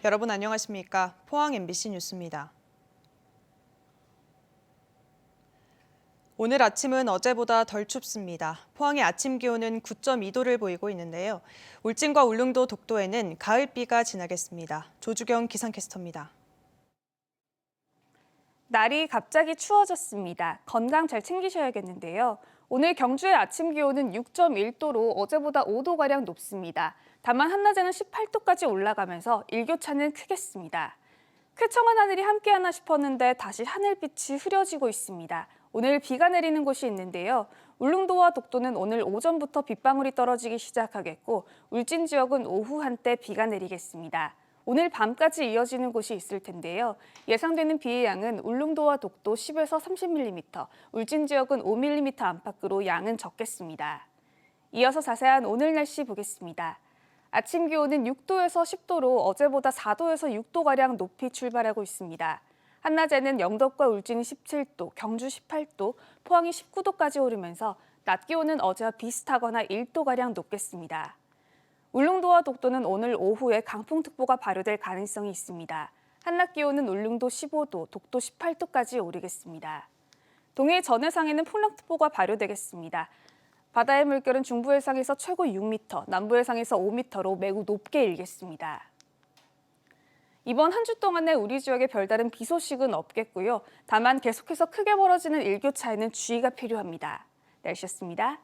여러분 안녕하십니까? 포항 MBC 뉴스입니다. 오늘 아침은 어제보다 덜 춥습니다. 포항의 아침 기온은 9.2도를 보이고 있는데요. 울진과 울릉도, 독도에는 가을비가 지나겠습니다. 조주경 기상캐스터입니다. 날이 갑자기 추워졌습니다. 건강 잘 챙기셔야겠는데요. 오늘 경주의 아침 기온은 6.1도로 어제보다 5도가량 높습니다. 다만 한낮에는 18도까지 올라가면서 일교차는 크겠습니다. 쾌청한 하늘이 함께하나 싶었는데 다시 하늘빛이 흐려지고 있습니다. 오늘 비가 내리는 곳이 있는데요. 울릉도와 독도는 오늘 오전부터 빗방울이 떨어지기 시작하겠고 울진 지역은 오후 한때 비가 내리겠습니다. 오늘 밤까지 이어지는 곳이 있을 텐데요. 예상되는 비의 양은 울릉도와 독도 10에서 30mm, 울진 지역은 5mm 안팎으로 양은 적겠습니다. 이어서 자세한 오늘 날씨 보겠습니다. 아침 기온은 6도에서 10도로 어제보다 4도에서 6도가량 높이 출발하고 있습니다. 한낮에는 영덕과 울진이 17도, 경주 18도, 포항이 19도까지 오르면서 낮 기온은 어제와 비슷하거나 1도가량 높겠습니다. 울릉도와 독도는 오늘 오후에 강풍특보가 발효될 가능성이 있습니다. 한낮 기온은 울릉도 15도, 독도 18도까지 오르겠습니다. 동해 전해상에는 풍랑특보가 발효되겠습니다. 바다의 물결은 중부해상에서 최고 6m, 남부해상에서 5m로 매우 높게 일겠습니다. 이번 한 주 동안에 우리 지역에 별다른 비 소식은 없겠고요. 다만 계속해서 크게 벌어지는 일교차에는 주의가 필요합니다. 날씨였습니다.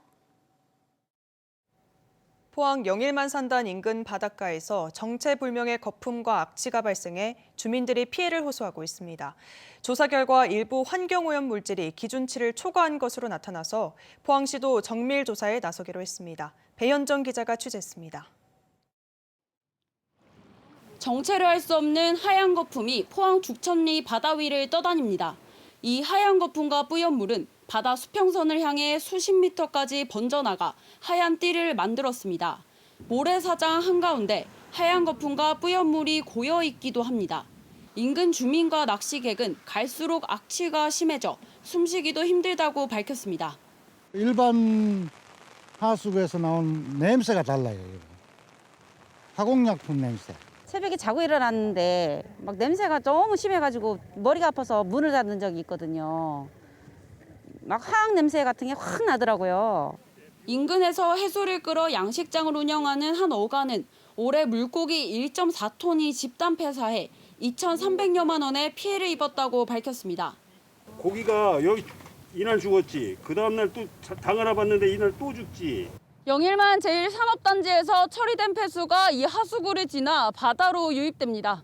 포항 영일만 산단 인근 바닷가에서 정체불명의 거품과 악취가 발생해 주민들이 피해를 호소하고 있습니다. 조사 결과 일부 환경오염 물질이 기준치를 초과한 것으로 나타나서 포항시도 정밀 조사에 나서기로 했습니다. 배현정 기자가 취재했습니다. 정체를 알 수 없는 하얀 거품이 포항 죽천리 바다 위를 떠다닙니다. 이 하얀 거품과 뿌연물은 바다 수평선을 향해 수십 미터까지 번져나가 하얀 띠를 만들었습니다. 모래사장 한가운데 하얀 거품과 뿌연물이 고여 있기도 합니다. 인근 주민과 낚시객은 갈수록 악취가 심해져 숨쉬기도 힘들다고 밝혔습니다. 일반 하수구에서 나온 냄새가 달라요. 화공약품 냄새. 새벽에 자고 일어났는데 막 냄새가 너무 심해가지고 머리가 아파서 문을 닫은 적이 있거든요. 막 화학 냄새 같은 게 확 나더라고요. 인근에서 해수를 끌어 양식장을 운영하는 한 어간은 올해 물고기 1.4톤이 집단 폐사해 2,300여만 원의 피해를 입었다고 밝혔습니다. 고기가 여기 이날 죽었지. 그 다음날 또 당 알아봤는데 이날 또 죽지. 영일만 제1산업단지에서 처리된 폐수가 이 하수구를 지나 바다로 유입됩니다.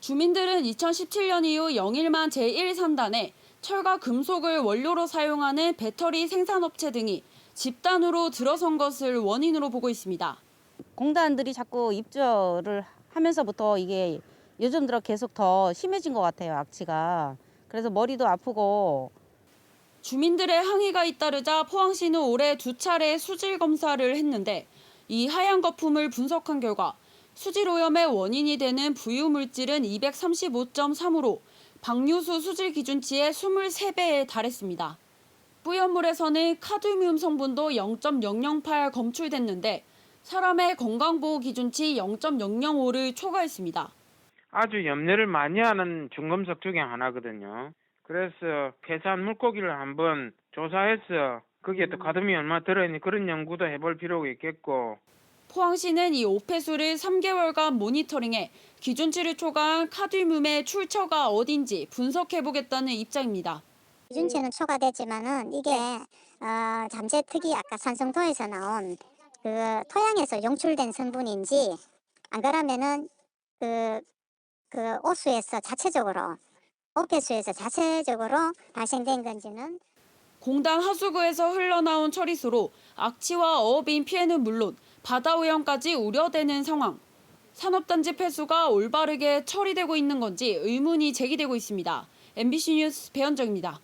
주민들은 2017년 이후 영일만 제1산단에 철과 금속을 원료로 사용하는 배터리 생산업체 등이 집단으로 들어선 것을 원인으로 보고 있습니다. 공단들이 자꾸 입주를 하면서부터 이게 요즘 들어 계속 더 심해진 것 같아요, 악취가. 그래서 머리도 아프고. 주민들의 항의가 잇따르자 포항시는 올해 2차례 수질 검사를 했는데 이 하얀 거품을 분석한 결과 수질 오염의 원인이 되는 부유물질은 235.3으로 방류수 수질 기준치의 23배에 달했습니다. 뿌연물에서는 카드뮴 성분도 0.008 검출됐는데 사람의 건강보호 기준치 0.005를 초과했습니다. 아주 염려를 많이 하는 중금속 중에 하나거든요. 그래서 폐사한 물고기를 한번 조사해서 거기에 또 가둠이 얼마 들어있니 그런 연구도 해볼 필요가 있겠고. 포항시는 이 오폐수를 3개월간 모니터링해 기준치를 초과한 카드뮴의 출처가 어딘지 분석해보겠다는 입장입니다. 기준치는 초과됐지만은 이게 잠재 특이 아까 산성토에서 나온 그 토양에서 용출된 성분인지 안 그러면은 그 오수에서 자체적으로 오폐수에서 자체적으로 발생된 건지는 공단 하수구에서 흘러나온 처리수로 악취와 어업인 피해는 물론 바다 오염까지 우려되는 상황. 산업단지 폐수가 올바르게 처리되고 있는 건지 의문이 제기되고 있습니다. MBC 뉴스 배현정입니다.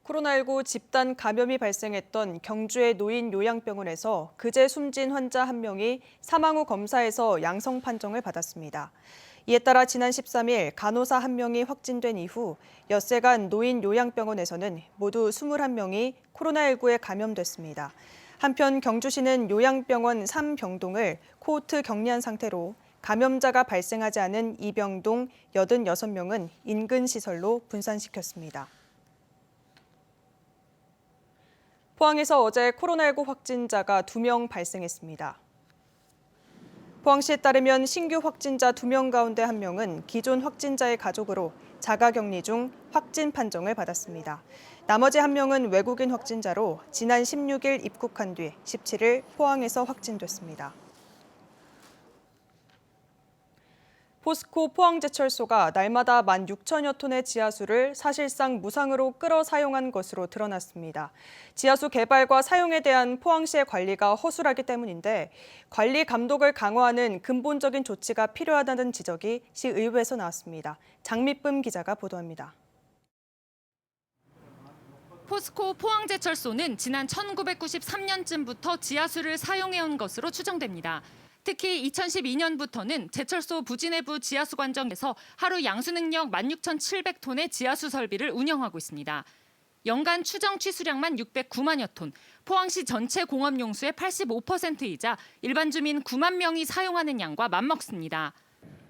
코로나19 집단 감염이 발생했던 경주의 노인 요양병원에서 그제 숨진 환자 한 명이 사망 후 검사에서 양성 판정을 받았습니다. 이에 따라 지난 13일 간호사 한 명이 확진된 이후 엿새간 노인 요양병원에서는 모두 21명이 코로나19에 감염됐습니다. 한편 경주시는 요양병원 3병동을 코호트 격리한 상태로 감염자가 발생하지 않은 이병동 86명은 인근 시설로 분산시켰습니다. 포항에서 어제 코로나19 확진자가 2명 발생했습니다. 포항시에 따르면 신규 확진자 2명 가운데 1명은 기존 확진자의 가족으로 자가격리 중 확진 판정을 받았습니다. 나머지 1명은 외국인 확진자로 지난 16일 입국한 뒤 17일 포항에서 확진됐습니다. 포스코 포항제철소가 날마다 16,000여 톤의 지하수를 사실상 무상으로 끌어 사용한 것으로 드러났습니다. 지하수 개발과 사용에 대한 포항시의 관리가 허술하기 때문인데 관리 감독을 강화하는 근본적인 조치가 필요하다는 지적이 시의회에서 나왔습니다. 장미쁨 기자가 보도합니다. 포스코 포항제철소는 지난 1993년쯤부터 지하수를 사용해온 것으로 추정됩니다. 특히 2012년부터는 제철소 부지내부 지하수 관정에서 하루 양수 능력 16,700톤의 지하수 설비를 운영하고 있습니다. 연간 추정 취수량만 609만여 톤, 포항시 전체 공업 용수의 85%이자 일반 주민 9만 명이 사용하는 양과 맞먹습니다.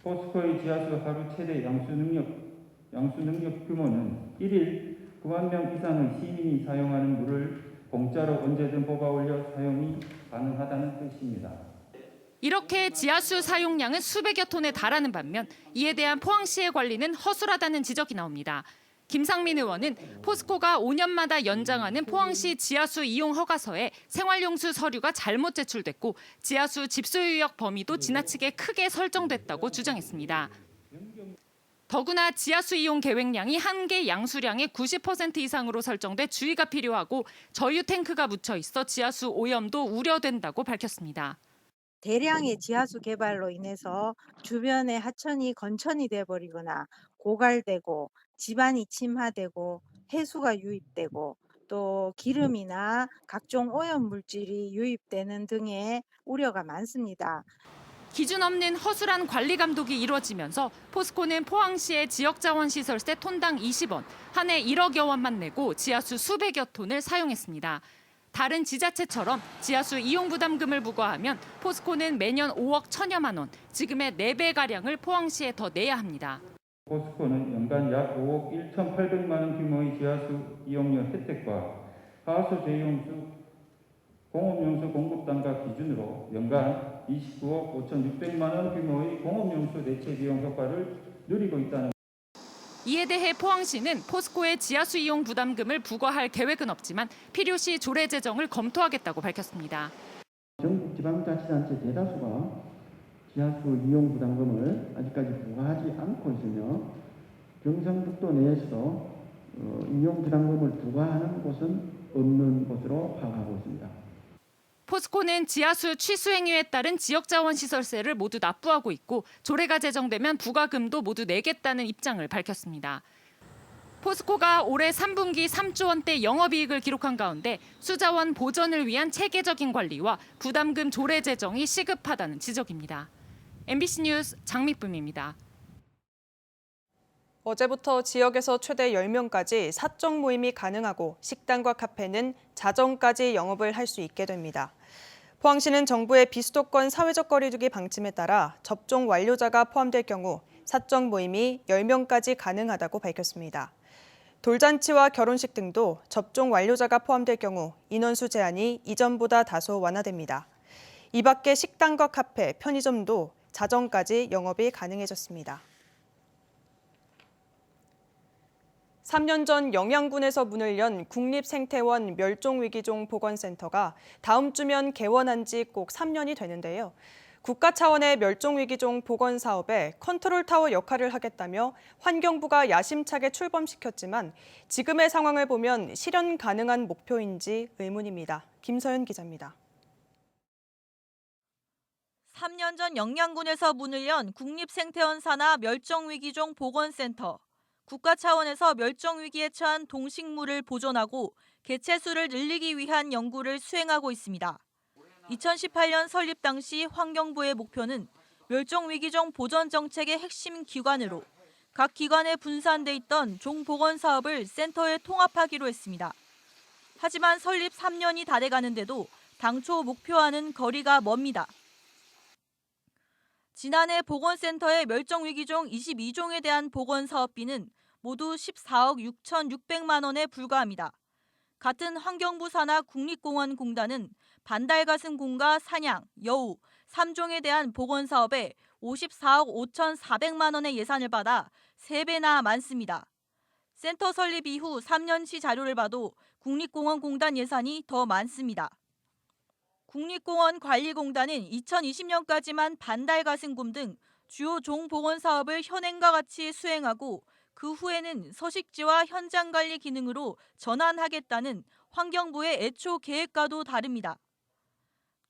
포스코의 지하수 하루 최대 양수 능력 규모는 1일 9만 명 이상의 시민이 사용하는 물을 공짜로 언제든 뽑아 올려 사용이 가능하다는 뜻입니다. 이렇게 지하수 사용량은 수백여 톤에 달하는 반면 이에 대한 포항시의 관리는 허술하다는 지적이 나옵니다. 김상민 의원은 포스코가 5년마다 연장하는 포항시 지하수 이용 허가서에 생활용수 서류가 잘못 제출됐고 지하수 집수유역 범위도 지나치게 크게 설정됐다고 주장했습니다. 더구나 지하수 이용 계획량이 한개 양수량의 90% 이상으로 설정돼 주의가 필요하고 저유 탱크가 묻혀 있어 지하수 오염도 우려된다고 밝혔습니다. 대량의 지하수 개발로 인해서 주변의 하천이 건천이 돼버리거나 고갈되고 집안이 침하되고 해수가 유입되고 또 기름이나 각종 오염 물질이 유입되는 등의 우려가 많습니다. 기준 없는 허술한 관리 감독이 이루어지면서 포스코는 포항시의 지역자원시설세 톤당 20원, 한 해 1억여 원만 내고 지하수 수백여 톤을 사용했습니다. 다른 지자체처럼 지하수 이용 부담금을 부과하면 포스코는 매년 5억 1천여만 원, 지금의 4배가량을 포항시에 더 내야 합니다. 포스코는 연간 약 5억 1,800만 원 규모의 지하수 이용료 혜택과 하수 재용수 공업용수 공급단가 기준으로 연간 29억 5,600만 원 규모의 공업용수 대체 비용 효과를 누리고 있다는. 이에 대해 포항시는 포스코의 지하수 이용 부담금을 부과할 계획은 없지만 필요시 조례 제정을 검토하겠다고 밝혔습니다. 전국 지방자치단체 대다수가 지하수 이용 부담금을 아직까지 부과하지 않고 있으며 경상북도 내에서도 이용 부담금을 부과하는 곳은 없는 것으로 파악하고 있습니다. 포스코는 지하수 취수 행위에 따른 지역자원시설세를 모두 납부하고 있고 조례가 제정되면 부과금도 모두 내겠다는 입장을 밝혔습니다. 포스코가 올해 3분기 3조 원대 영업이익을 기록한 가운데 수자원 보전을 위한 체계적인 관리와 부담금 조례 제정이 시급하다는 지적입니다. MBC 뉴스 장미쁨입니다. 어제부터 지역에서 최대 10명까지 사적 모임이 가능하고 식당과 카페는 자정까지 영업을 할 수 있게 됩니다. 포항시는 정부의 비수도권 사회적 거리두기 방침에 따라 접종 완료자가 포함될 경우 사적 모임이 10명까지 가능하다고 밝혔습니다. 돌잔치와 결혼식 등도 접종 완료자가 포함될 경우 인원수 제한이 이전보다 다소 완화됩니다. 이 밖에 식당과 카페, 편의점도 자정까지 영업이 가능해졌습니다. 3년 전 영양군에서 문을 연 국립생태원 멸종위기종 보건센터가 다음 주면 개원한 지 꼭 3년이 되는데요. 국가 차원의 멸종위기종 보건 사업에 컨트롤타워 역할을 하겠다며 환경부가 야심차게 출범시켰지만 지금의 상황을 보면 실현 가능한 목표인지 의문입니다. 김서연 기자입니다. 3년 전 영양군에서 문을 연 국립생태원 산하 멸종위기종 보건센터. 국가 차원에서 멸종위기에 처한 동식물을 보존하고 개체수를 늘리기 위한 연구를 수행하고 있습니다. 2018년 설립 당시 환경부의 목표는 멸종위기종 보전 정책의 핵심 기관으로 각 기관에 분산돼 있던 종보건 사업을 센터에 통합하기로 했습니다. 하지만 설립 3년이 다 돼가는데도 당초 목표와는 거리가 멉니다. 지난해 보건센터의 멸종위기종 22종에 대한 보건사업비는 모두 14억 6,600만 원에 불과합니다. 같은 환경부 산하 국립공원공단은 반달가슴곰과 사냥, 여우, 3종에 대한 보건사업에 54억 5,400만 원의 예산을 받아 3배나 많습니다. 센터 설립 이후 3년치 자료를 봐도 국립공원공단 예산이 더 많습니다. 국립공원관리공단은 2020년까지만 반달가슴곰 등 주요 종보건 사업을 현행과 같이 수행하고 그 후에는 서식지와 현장관리 기능으로 전환하겠다는 환경부의 애초 계획과도 다릅니다.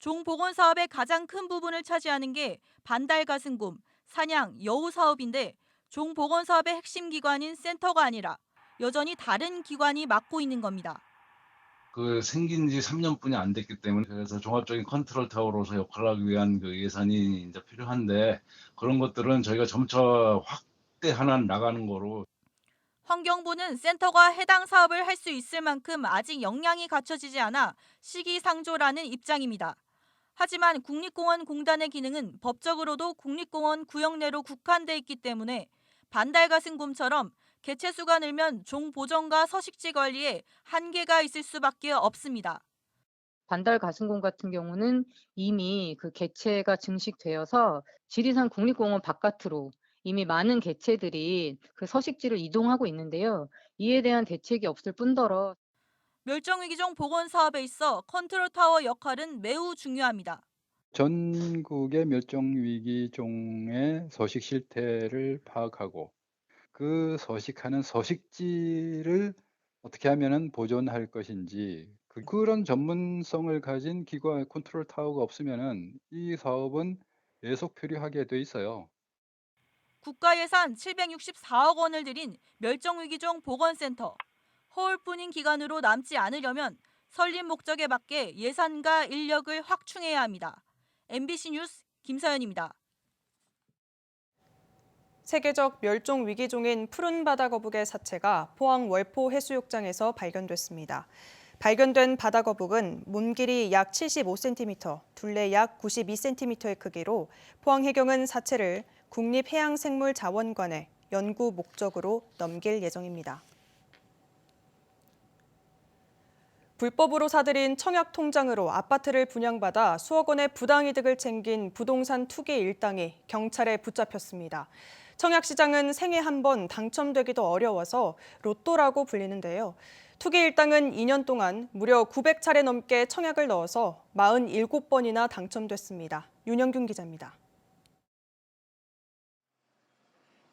종보건 사업의 가장 큰 부분을 차지하는 게 반달가슴곰, 사냥, 여우 사업인데 종보건 사업의 핵심 기관인 센터가 아니라 여전히 다른 기관이 맡고 있는 겁니다. 그 생긴 지 3년뿐이 안 됐기 때문에 그래서 종합적인 컨트롤 타워로서 역할을 하기 위한 그 예산이 이제 필요한데 그런 것들은 저희가 점차 확대하나 나가는 거로. 환경부는 센터가 해당 사업을 할 수 있을 만큼 아직 역량이 갖춰지지 않아 시기상조라는 입장입니다. 하지만 국립공원공단의 기능은 법적으로도 국립공원 구역 내로 국한돼 있기 때문에 반달가슴곰처럼 개체수가 늘면 종 보존과 서식지 관리에 한계가 있을 수밖에 없습니다. 반달가슴곰 같은 경우는 이미 그 개체가 증식되어서 지리산 국립공원 바깥으로 이미 많은 개체들이 그 서식지를 이동하고 있는데요. 이에 대한 대책이 없을 뿐더러 멸종위기종 보건 사업에 있어 컨트롤 타워 역할은 매우 중요합니다. 전국의 멸종위기종의 서식 실태를 파악하고 그 서식하는 서식지를 어떻게 하면 보존할 것인지 그런 전문성을 가진 기관 컨트롤 타워가 없으면 이 사업은 계속 표류하게 돼 있어요. 국가 예산 764억 원을 들인 멸종위기종 보건센터. 허울뿐인 기간으로 남지 않으려면 설립 목적에 맞게 예산과 인력을 확충해야 합니다. MBC 뉴스 김사연입니다. 세계적 멸종 위기종인 푸른 바다거북의 사체가 포항 월포 해수욕장에서 발견됐습니다. 발견된 바다거북은 몸 길이 약 75cm, 둘레 약 92cm의 크기로 포항해경은 사체를 국립해양생물자원관에 연구 목적으로 넘길 예정입니다. 불법으로 사들인 청약 통장으로 아파트를 분양받아 수억 원의 부당이득을 챙긴 부동산 투기 일당이 경찰에 붙잡혔습니다. 청약시장은 생애 한 번 당첨되기도 어려워서 로또라고 불리는데요. 투기 일당은 2년 동안 무려 900차례 넘게 청약을 넣어서 47번이나 당첨됐습니다. 윤영균 기자입니다.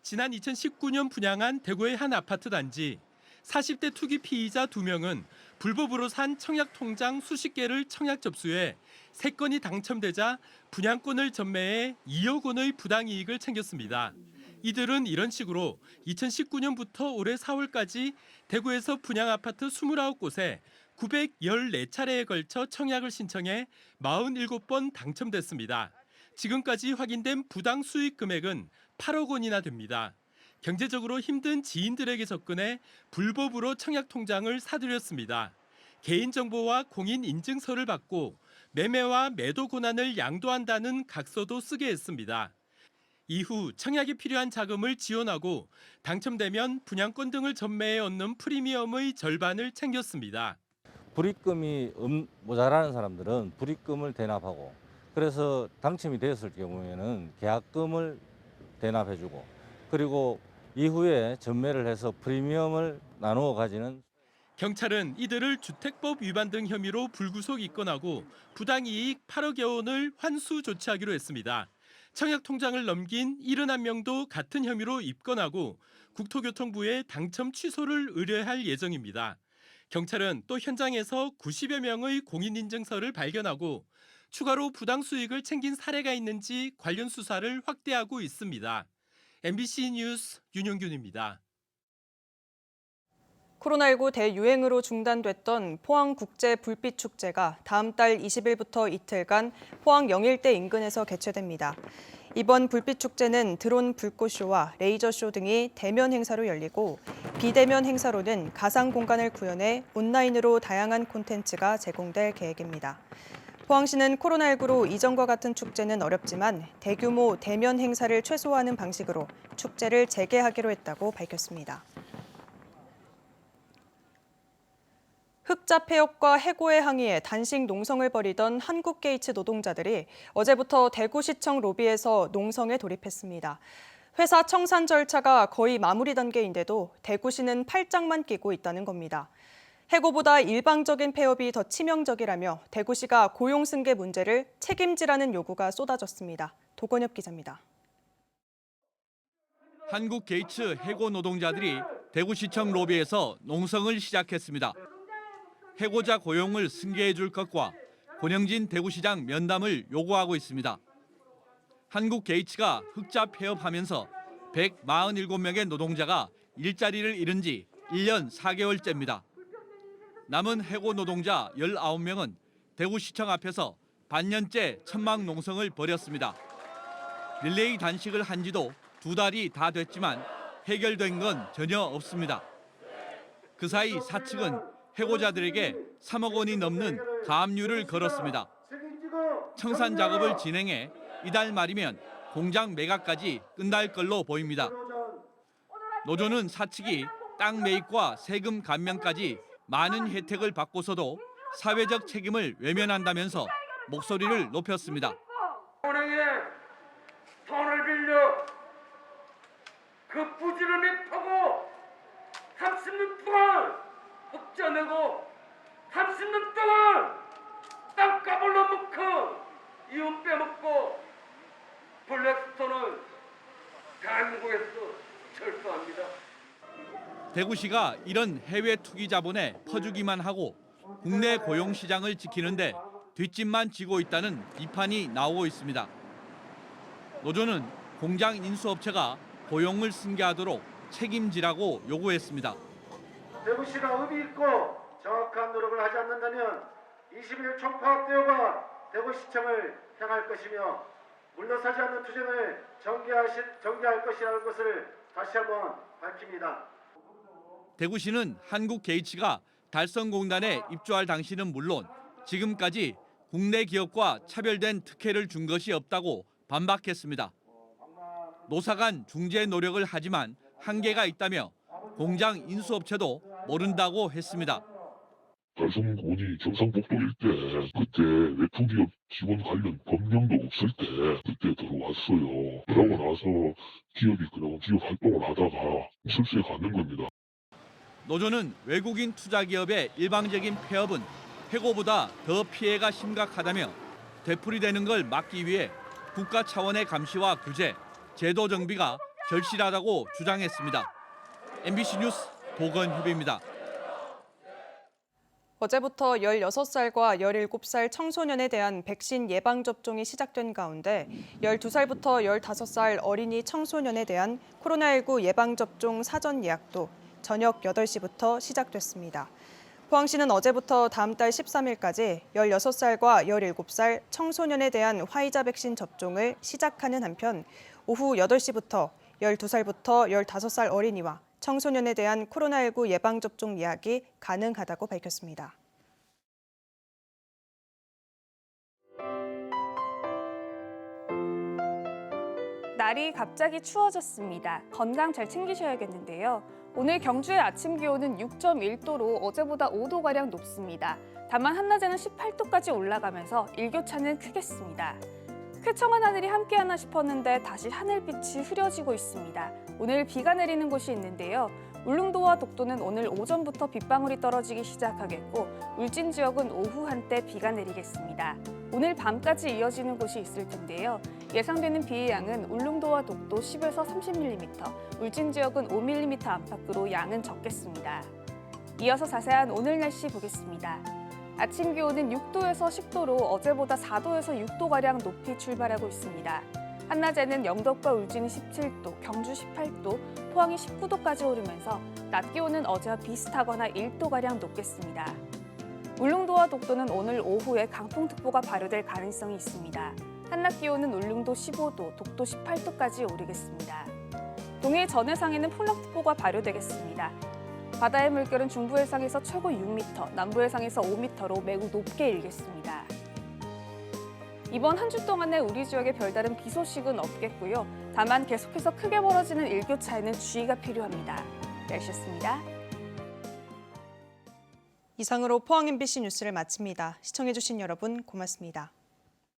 지난 2019년 분양한 대구의 한 아파트 단지. 40대 투기 피의자 2명은 불법으로 산 청약 통장 수십 개를 청약 접수해 3건이 당첨되자 분양권을 전매해 2억 원의 부당이익을 챙겼습니다. 이들은 이런 식으로 2019년부터 올해 4월까지 대구에서 분양 아파트 29곳에 914차례에 걸쳐 청약을 신청해 47번 당첨됐습니다. 지금까지 확인된 부당 수익 금액은 8억 원이나 됩니다. 경제적으로 힘든 지인들에게 접근해 불법으로 청약 통장을 사들였습니다. 개인정보와 공인인증서를 받고 매매와 매도 권한을 양도한다는 각서도 쓰게 했습니다. 이후 청약에 필요한 자금을 지원하고 당첨되면 분양권 등을 전매해 얻는 프리미엄의 절반을 챙겼습니다. 불입금이 모자라는 사람들은 불입금을 대납하고 그래서 당첨이 되었을 경우에는 계약금을 대납해주고 그리고 이후에 전매를 해서 프리미엄을 나누어 가지는. 경찰은 이들을 주택법 위반 등 혐의로 불구속 입건하고 부당이익 8억여 원을 환수 조치하기로 했습니다. 청약 통장을 넘긴 71명도 같은 혐의로 입건하고 국토교통부에 당첨 취소를 의뢰할 예정입니다. 경찰은 또 현장에서 90여 명의 공인인증서를 발견하고 추가로 부당 수익을 챙긴 사례가 있는지 관련 수사를 확대하고 있습니다. MBC 뉴스 윤영균입니다. 코로나19 대유행으로 중단됐던 포항국제 불빛축제가 다음 달 20일부터 이틀간 포항 영일대 인근에서 개최됩니다. 이번 불빛축제는 드론 불꽃쇼와 레이저쇼 등이 대면 행사로 열리고 비대면 행사로는 가상 공간을 구현해 온라인으로 다양한 콘텐츠가 제공될 계획입니다. 포항시는 코로나19로 이전과 같은 축제는 어렵지만 대규모 대면 행사를 최소화하는 방식으로 축제를 재개하기로 했다고 밝혔습니다. 흑자 폐업과 해고에 항의해 단식 농성을 벌이던 한국게이츠 노동자들이 어제부터 대구시청 로비에서 농성에 돌입했습니다. 회사 청산 절차가 거의 마무리 단계인데도 대구시는 팔짱만 끼고 있다는 겁니다. 해고보다 일방적인 폐업이 더 치명적이라며 대구시가 고용 승계 문제를 책임지라는 요구가 쏟아졌습니다. 도건엽 기자입니다. 한국게이츠 해고 노동자들이 대구시청 로비에서 농성을 시작했습니다. 해고자 고용을 승계해 줄 것과 권영진 대구시장 면담을 요구하고 있습니다. 한국게이츠가 흑자 폐업하면서 147명의 노동자가 일자리를 잃은 지 1년 4개월째입니다. 남은 해고 노동자 19명은 대구시청 앞에서 반년째 천막 농성을 벌였습니다. 릴레이 단식을 한 지도 2달이 다 됐지만 해결된 건 전혀 없습니다. 그 사이 사측은 해고자들에게 3억 원이 넘는 가압류를 걸었습니다. 청산 작업을 진행해 이달 말이면 공장 매각까지 끝날 걸로 보입니다. 노조는 사측이 땅 매입과 세금 감면까지 많은 혜택을 받고서도 사회적 책임을 외면한다면서 목소리를 높였습니다. 은행에 돈을 빌려 그 부지런히 파고 30년 동안 흑자 내고 30년 동안 땅값을 넣고 이윤 빼먹고 블랙스톤을 대한민국에서 철수합니다. 대구시가 이런 해외 투기 자본에 퍼주기만 하고 국내 고용 시장을 지키는데 뒷짐만 지고 있다는 비판이 나오고 있습니다. 노조는 공장 인수업체가 고용을 승계하도록 책임지라고 요구했습니다. 대구시가 의미 있고 정확한 노력을 하지 않는다면 20일 총파업대회가 대구시청을 향할 것이며 물러서지 않는 투쟁을 전개할 것이라는 것을 다시 한번 밝힙니다. 대구시는 한국게이츠가 달성공단에 입주할 당시는 물론 지금까지 국내 기업과 차별된 특혜를 준 것이 없다고 반박했습니다. 노사 간 중재 노력을 하지만 한계가 있다며 공장 인수업체도 모른다고 했습니다. 달성공단이 경상북도일 때 그때 외투기업 지원 관련 법령도 없을 때 그때 들어왔어요. 그러고 나서 기업이 그냥 기업 활동을 하다가 실수에 가는 겁니다. 노조는 외국인 투자기업의 일방적인 폐업은 해고보다 더 피해가 심각하다며 되풀이되는 걸 막기 위해 국가 차원의 감시와 규제, 제도 정비가 절실하다고 주장했습니다. MBC 뉴스 도건협입니다. 어제부터 16살과 17살 청소년에 대한 백신 예방접종이 시작된 가운데 12살부터 15살 어린이 청소년에 대한 코로나19 예방접종 사전 예약도 저녁 8시부터 시작됐습니다. 포항시는 어제부터 다음 달 13일까지 16살과 17살 청소년에 대한 화이자 백신 접종을 시작하는 한편 오후 8시부터 12살부터 15살 어린이와 청소년에 대한 코로나19 예방접종 예약이 가능하다고 밝혔습니다. 날이 갑자기 추워졌습니다. 건강 잘 챙기셔야겠는데요. 오늘 경주의 아침 기온은 6.1도로 어제보다 5도가량 높습니다. 다만 한낮에는 18도까지 올라가면서 일교차는 크겠습니다. 쾌청한 하늘이 함께하나 싶었는데 다시 하늘빛이 흐려지고 있습니다. 오늘 비가 내리는 곳이 있는데요. 울릉도와 독도는 오늘 오전부터 빗방울이 떨어지기 시작하겠고 울진 지역은 오후 한때 비가 내리겠습니다. 오늘 밤까지 이어지는 곳이 있을 텐데요. 예상되는 비의 양은 울릉도와 독도 10에서 30mm, 울진 지역은 5mm 안팎으로 양은 적겠습니다. 이어서 자세한 오늘 날씨 보겠습니다. 아침 기온은 6도에서 10도로 어제보다 4도에서 6도가량 높이 출발하고 있습니다. 한낮에는 영덕과 울진이 17도, 경주 18도, 포항이 19도까지 오르면서 낮 기온은 어제와 비슷하거나 1도가량 높겠습니다. 울릉도와 독도는 오늘 오후에 강풍특보가 발효될 가능성이 있습니다. 한낮 기온은 울릉도 15도, 독도 18도까지 오르겠습니다. 동해 전해상에는 풍랑특보가 발효되겠습니다. 바다의 물결은 중부 해상에서 최고 6m, 남부 해상에서 5m로 매우 높게 일겠습니다. 이번 한 주 동안에 우리 지역에 별다른 비 소식은 없겠고요. 다만 계속해서 크게 벌어지는 일교차에는 주의가 필요합니다. 날씨였습니다. 이상으로 포항 MBC 뉴스를 마칩니다. 시청해주신 여러분 고맙습니다.